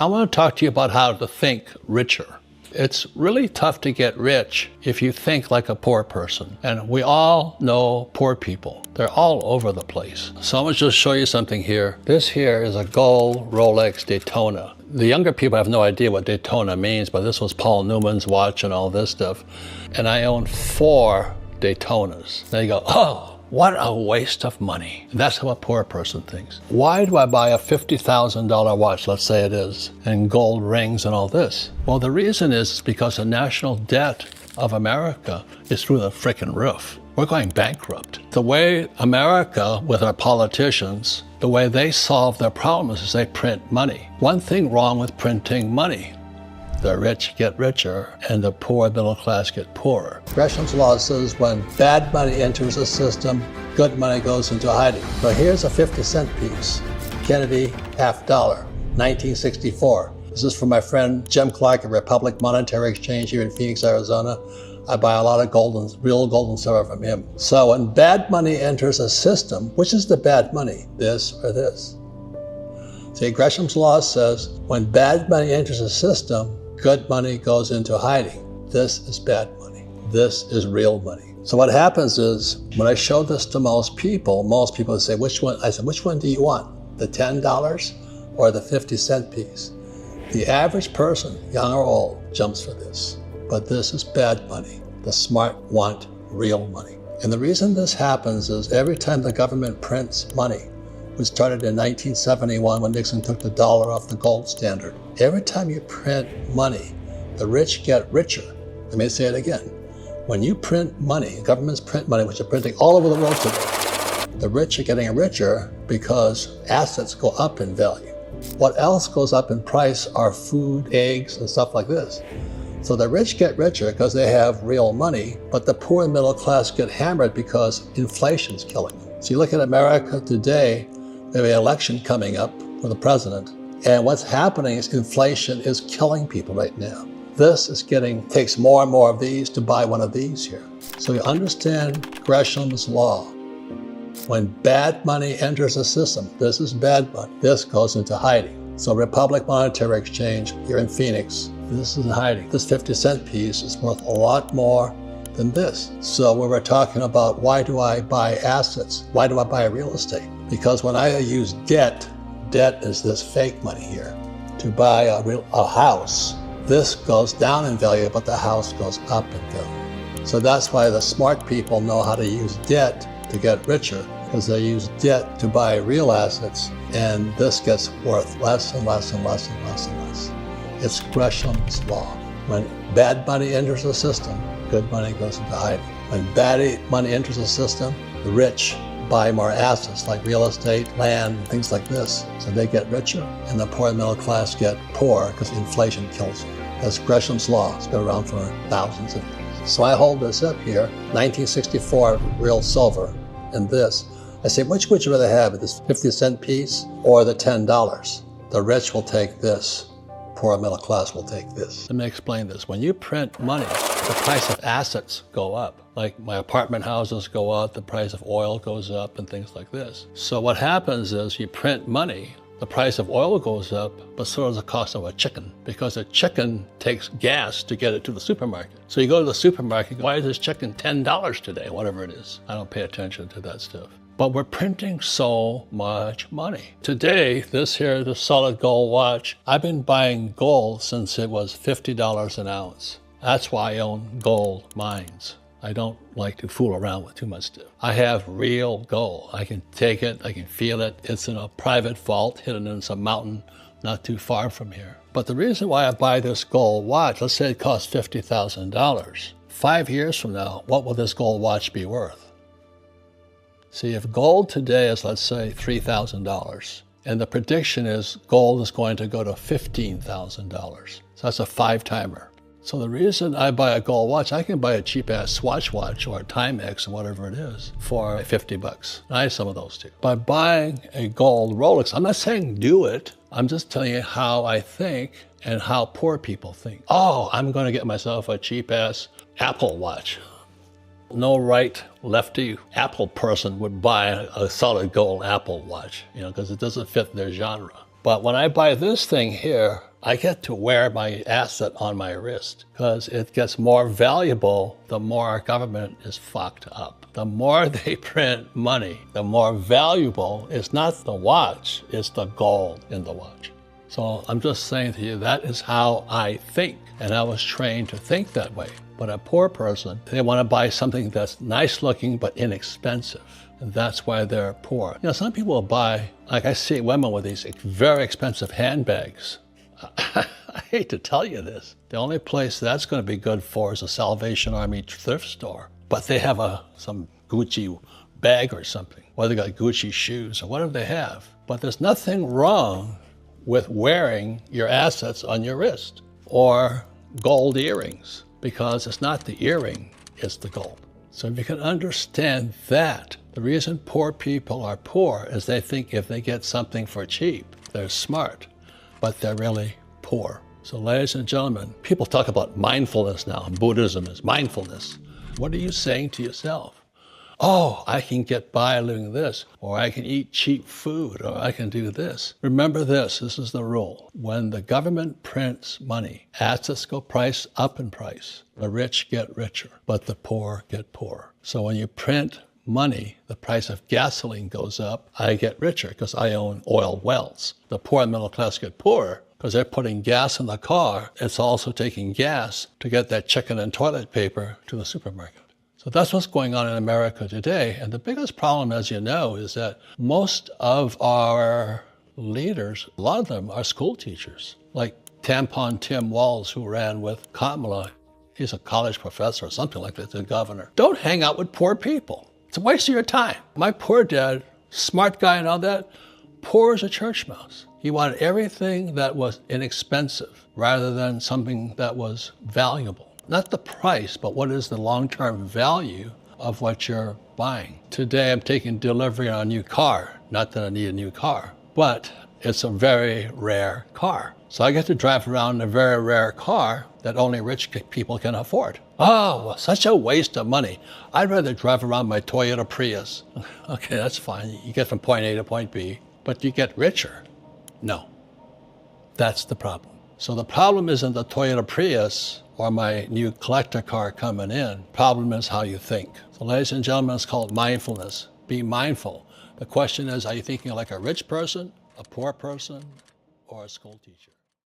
I want to talk to you about how to think richer. It's really tough to get rich if you think like a poor person. And we all know poor people. They're all over the place. So I'm going to just show you something here. This here is a gold Rolex Daytona. The younger people have no idea what Daytona means, but this was Paul Newman's watch and all this stuff. And I own 4 Daytonas. Now you go, oh, what a waste of money. That's how a poor person thinks. Why do I buy a $50,000 watch, let's say it is, and gold rings and all this? Well, the reason is because the national debt of America is through the frickin' roof. We're going bankrupt. The way America, with our politicians, the way they solve their problems is they print money. One thing wrong with printing money: the rich get richer and the poor middle class get poorer. Gresham's law says when bad money enters the system, good money goes into hiding. So here's a 50-cent piece, Kennedy $50, 1964. This is from my friend Jim Clark at Republic Monetary Exchange here in Phoenix, Arizona. I buy a lot of real gold and silver from him. So when bad money enters a system, which is the bad money, this or this? See, Gresham's law says when bad money enters a system, good money goes into hiding. This is bad money. This is real money. So what happens is, when I show this to most people say, which one? I said, which one do you want? The $10 or the 50-cent piece? The average person, young or old, jumps for this. But this is bad money. The smart want real money. And the reason this happens is every time the government prints money, which started in 1971 when Nixon took the dollar off the gold standard. Every time you print money, the rich get richer. Let me say it again. When you print money, governments print money, which are printing all over the world today, the rich are getting richer because assets go up in value. What else goes up in price are food, eggs, and stuff like this. So the rich get richer because they have real money, but the poor and middle class get hammered because inflation's killing them. So you look at America today, we have an election coming up for the president, and what's happening is inflation is killing people right now. This is takes more and more of these to buy one of these here. So you understand Gresham's law. When bad money enters a system, this is bad money, this goes into hiding. So Republic Monetary Exchange here in Phoenix, this is in hiding. This 50-cent piece is worth a lot more than this. So when we're talking about why do I buy assets, why do I buy real estate? Because when I use debt is this fake money here. To buy a house, this goes down in value, but the house goes up in value. So that's why the smart people know how to use debt to get richer, because they use debt to buy real assets, and this gets worth less and less and less and less and less. It's Gresham's law. When bad money enters the system, good money goes into hiding. When bad money enters the system, the rich buy more assets like real estate, land, things like this. So they get richer, and the poor and middle class get poor because inflation kills them. That's Gresham's law. It's been around for thousands of years. So I hold this up here, 1964 real silver, and this. I say, which would you rather have, this 50-cent piece or the $10? The rich will take this. Poor middle class will take this. Let me explain this. When you print money, the price of assets go up. Like my apartment houses go up, the price of oil goes up, and things like this. So what happens is you print money, the price of oil goes up, but so does the cost of a chicken, because a chicken takes gas to get it to the supermarket. So you go to the supermarket, why is this chicken $10 today, whatever it is? I don't pay attention to that stuff. But we're printing so much money. Today, this here, the solid gold watch, I've been buying gold since it was $50 an ounce. That's why I own gold mines. I don't like to fool around with too much stuff. I have real gold. I can take it, I can feel it. It's in a private vault hidden in some mountain not too far from here. But the reason why I buy this gold watch, let's say it costs $50,000. 5 years from now, what will this gold watch be worth? See, if gold today is, let's say, $3,000, and the prediction is gold is going to go to $15,000. So that's a 5-timer. So the reason I buy a gold watch, I can buy a cheap-ass Swatch watch or a Timex or whatever it is for $50. I have some of those too. By buying a gold Rolex, I'm not saying do it. I'm just telling you how I think and how poor people think. Oh, I'm going to get myself a cheap-ass Apple watch. No right lefty Apple person would buy a solid gold Apple watch, because it doesn't fit their genre. But when I buy this thing here, I get to wear my asset on my wrist because it gets more valuable the more our government is fucked up. The more they print money, the more valuable. It's not the watch, it's the gold in the watch. So I'm just saying to you, that is how I think. And I was trained to think that way. But a poor person, they want to buy something that's nice looking but inexpensive. And that's why they're poor. You know, some people will buy, like I see women with these very expensive handbags. I hate to tell you this. The only place that's going to be good for is a Salvation Army thrift store. But they have some Gucci bag or something. Or they got Gucci shoes or whatever they have. But there's nothing wrong with wearing your assets on your wrist or gold earrings, because it's not the earring, it's the gold. So if you can understand that, the reason poor people are poor is they think if they get something for cheap, they're smart, but they're really poor. So ladies and gentlemen, people talk about mindfulness now, and Buddhism is mindfulness. What are you saying to yourself? Oh, I can get by doing this, or I can eat cheap food, or I can do this. Remember this is the rule. When the government prints money, assets go price up in price. The rich get richer, but the poor get poorer. So when you print money, the price of gasoline goes up. I get richer because I own oil wells. The poor and middle class get poorer because they're putting gas in the car. It's also taking gas to get that chicken and toilet paper to the supermarket. So that's what's going on in America today. And the biggest problem, as you know, is that most of our leaders, a lot of them are school teachers, like Tampon Tim Walz, who ran with Kamala. He's a college professor or something like that, the governor. Don't hang out with poor people. It's a waste of your time. My poor dad, smart guy and all that, poor as a church mouse. He wanted everything that was inexpensive rather than something that was valuable. Not the price, but what is the long-term value of what you're buying. Today, I'm taking delivery on a new car. Not that I need a new car, but it's a very rare car. So I get to drive around in a very rare car that only rich people can afford. Oh, such a waste of money. I'd rather drive around my Toyota Prius. Okay, that's fine. You get from point A to point B, but you get richer. No, that's the problem. So the problem isn't the Toyota Prius or my new collector car coming in. Problem is how you think. So ladies and gentlemen, it's called mindfulness. Be mindful. The question is, are you thinking like a rich person, a poor person, or a school teacher?